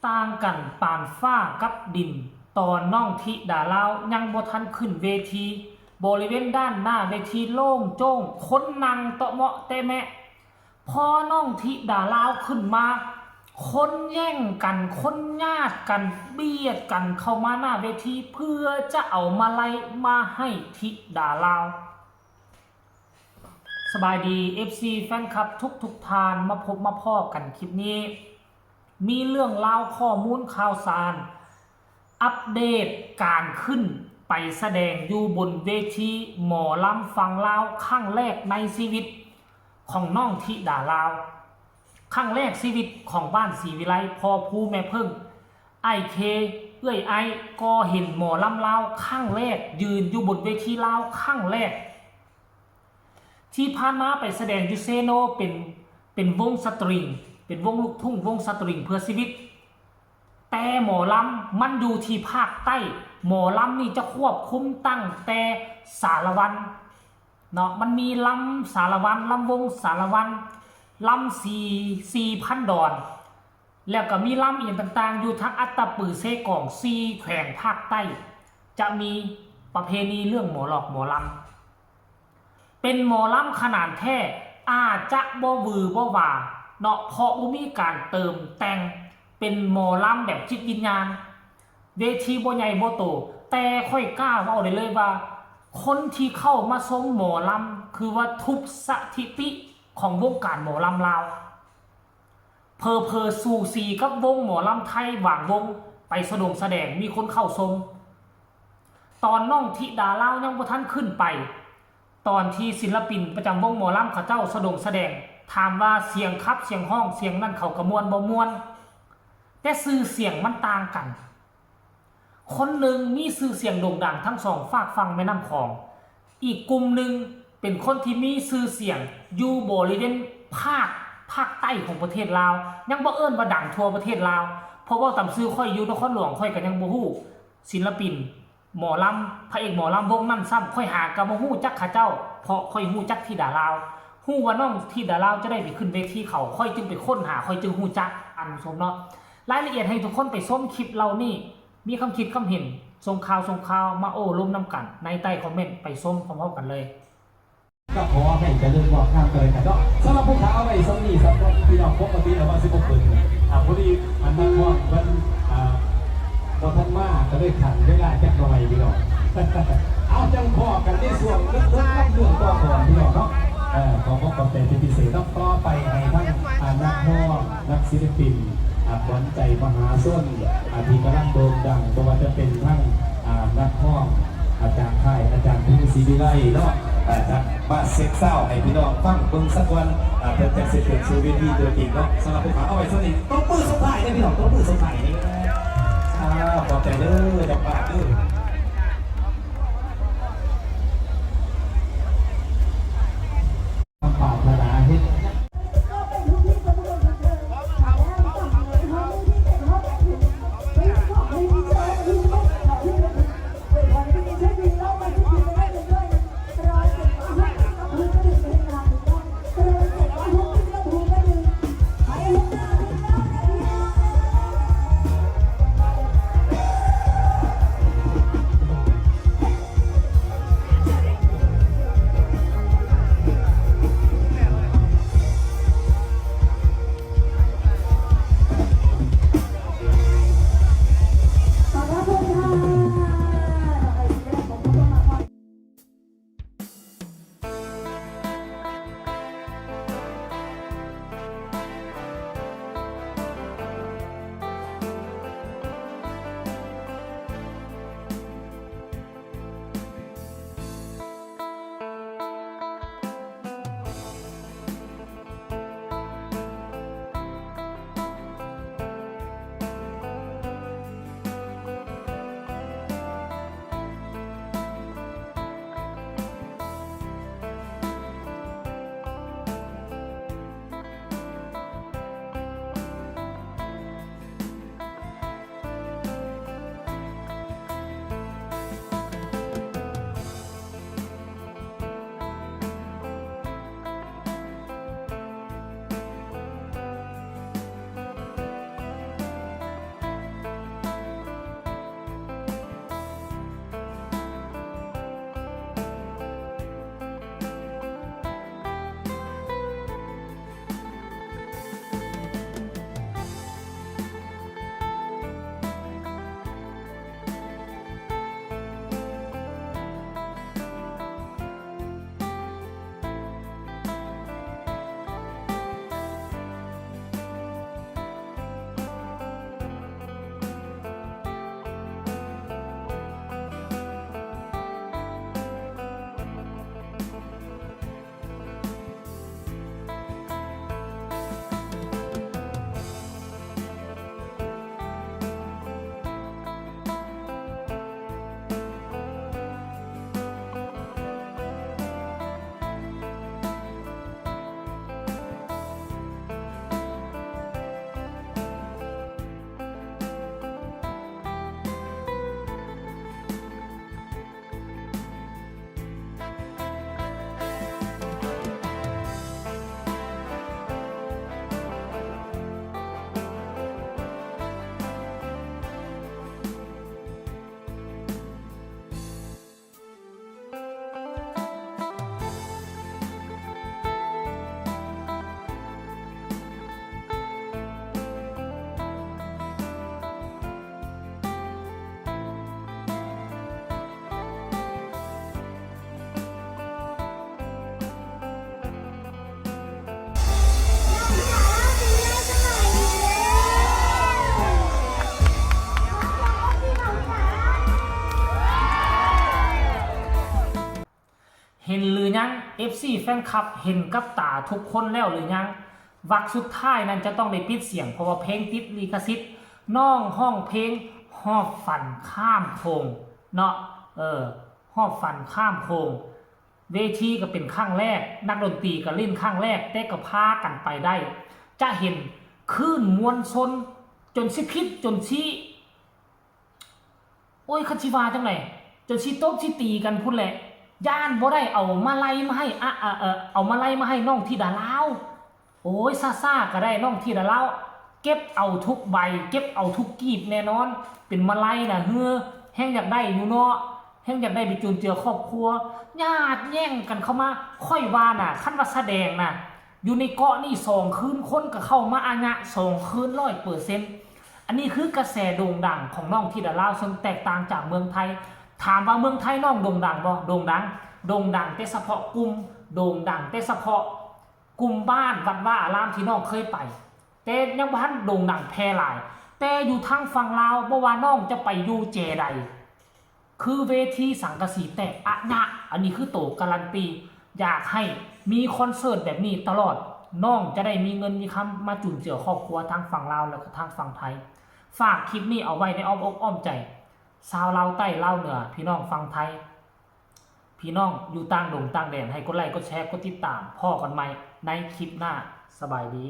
ต่างกันปานฟ้ากับดินตอนน้องธิดาลาวยังบ่ทันขึ้นเวทีบริเวณด้านหน้าเวทีโล่งโจ้งคนนั่งเตาะเมาะแต่แมะพอน้องธิดาลาวขึ้นมาคนแย่งกันคนญาติกันเบียดกันเข้ามาหน้าเวทีเพื่อจะเอามาไล่มาให้ธิดาลาวสบายดี FC แฟนคลับทุกทานมาพบมาพ่อกันคลิปนี้มีเรื่องราวข้อมูลข่าวสารอัปเดตการขึ้นไปแสดงอยู่บนเวทีหมอลำฟังลาวครั้งแรกในชีวิตของน้องธิดาลาวครั้งแรกชีวิตของบ้านศรีวิไลพอภูแม่พึ่งไอเคเอื้อยไอก็เห็นหมอลำลาวครั้งแรกยืนอยู่บนเวทีลาวครั้งแรกที่ผ่านมาไปแสดงยูเซโนเป็นวงสตริงเป็นวงลูกทุ่งวงสตริงเพื่อชีวิตแต่หมอลำมันอยู่ที่ภาคใต้หมอลำนี่จะควบคุมตั้งแต่สารวันเนาะมันมีลำสารวันลำวงสารวันลำสี่พันดอนแล้วก็มีลำอีกต่างๆอยู่ทั้งอัตตปือเซกองซีแขวงภาคใต้จะมีประเพณีเรื่องหมอหลอกหมอลำเป็นหมอลำขนาดแท้อาจจะบ่วือบ่ว่าเนาะเพราะมีการเติมแต่งเป็นหมอลำแบบจิตวิญญาณเวทีบ่ใหญ่บ่โตแต่ค่อยกล้าเว้าได้เลยว่าคนที่เข้ามาชมหมอลำคือว่าทุบสถิติของวงการหมอลำลาวเพอสู่สีกับวงหมอลำไทยหว่างวงไปแสดงมีคนเข้าชมตอนน้องธิดาลาวยังบ่ทันขึ้นไปตอนที่ศิลปินประจำวงหมอลำเขาเจ้าแสดงถามว่าเสียงครับเสียงห้องเสียงนั่นเขากระมวลบ่มวลแต่สื่อเสียงมันต่างกันคนหนึ่งมีสื่อเสียงโด่งดังทั้งสองฝากฟังแม่น้ำของอีกกลุ่มหนึ่งเป็นคนที่มีสื่อเสียงอยู่บริเวณภาคใต้ของประเทศลาวยังบ่เอิ้นว่าดังทั่วประเทศลาวเพราะว่าตำซื้อค่อยอยู่นครหลวงค่อยก็ยังบ่ฮู้ศิลปินหมอลำพระเอกหมอลำวงนั่นซ้ำค่อยหากับบ่ฮู้จักเขาเจ้าเพราะค่อยฮู้จักธิดาลาวฮู้ว่าน้องธิดาลาวจะได้ไปขึ้นเวทีเขาค่อยจึงไปค้นหาค่อยจึงฮู้จักอันสมเนาะรายละเอียดให้ทุกคนไปส้มคลิปเรานี่มีคำคิดคำเห็นส่งข่าวมาโอ้ร่วมน้ำกันในใต้คอมเมนต์ไปส้มพร้อมๆกันเลยก็ขอให้เจริญบอกข้ามเลยกันเนาะสำหรับผู้ค้าเอาไว้สำนีสำหรับพี่น้องปกติแล้วว่า16เปิดพอดีอันนั้นว่ามันพอท่านมาก็ได้ขันเวลาแค่หน่อยพี่น้องเอาจังพอกันในส่วนเรื่องต่อก่อนพี่น้องเนาะขอพบกับเป็นพิเศษต้องต่อไปให้ทั้งนักร้องนักศิลปินขวัญใจมหาส้นที่กำลังโด่งดังตัวว่าจะเป็นทั้งนักร้องอาจารย์ไทยอาจารย์ผู้ศรีวิไลเนาะมาเซ็กเศร้าให้พี่น้องฟังเบิ่งสักวันเพื่อจะเสร็จเป็นชีวิตที่ตัวจริงเนาะสำหรับผู้ขาเอาไว้สักนิดต้องปื้อสมัยนะพี่น้องต้องปื้อสมัยนี่ขอบใจเด้อดอกบาทเด้อปาถนาเฮ็ด FC แฟนคลับเห็นกับตาทุกคนแล้วหรือยังวักสุดท้ายนั้นจะต้องได้ปิดเสียงเพราะว่าเพลงติดลิขสิทธิ์น้องห้องเพลงหอบฝันข้ามโคงเนาะหอบฝันข้ามโคงเวทีก็เป็นครั้งแรกนักดนตรีก็เล่นครั้งแรกแต่ก็พากันไปได้จะเห็นคลื่นมวลชนจนสิพิษจนชี้โอ้ยคันชิวาจังไหนจนชี้โต๊ะชี้ตีกันพุ่นแหละย่านบ่ได้เอามาไล่มาให้เอามาไล่มาให้น้องที่ดาลาวโอ้ยซ่าก็ได้น้องที่ดาลาวเก็บเอาทุกใบเก็บเอาทุกกีบแน่นอนเป็นมาไล่น่ะแห้งอยากได้อยู่เนาะแห้งอยากได้ไปจุนเจือครอบครัวญาติแย่งกันเข้ามาค่อยว่าน่ะขั้นว่าแสดงน่ะอยู่ในเกาะนี่2 คืนคนก็เข้ามาอาญะ2 คืน100%อันนี้คือกระแสโด่งดังของน้องที่ดาลาวซึ่งแตกต่างจากเมืองไทยถามว่าเมืองไทยน้องโด่งดังบ่โด่งดังแต่เฉพาะกลุ่มโด่งดังแต่เฉพาะกลุ่มบ้านวัดว่าอารามที่น้องเคยไปแต่ยังบ่ทันโด่งดังแพร่หลายแต่อยู่ทางฝั่งลาวบ่ว่าน้องจะไปอยู่เจใดคือเวทีสังกะสีแตกอะนะอันนี้คือโตการันตีอยากให้มีคอนเสิร์ตแบบนี้ตลอดน้องจะได้มีเงินมีคำมาจุนเจือครอบครัวทางฝั่งลาวแล้วก็ทางฝั่งไทยฝากคลิปนี้เอาไว้ในอ้อมอกอ้อมใจชาวลาวใต้ลาวเหนือพี่น้องฝั่งไทยพี่น้องอยู่ต่างดงต่างแดนให้กดไลค์กดแชร์กดติดตามพ่อกันใหม่ในคลิปหน้าสบายดี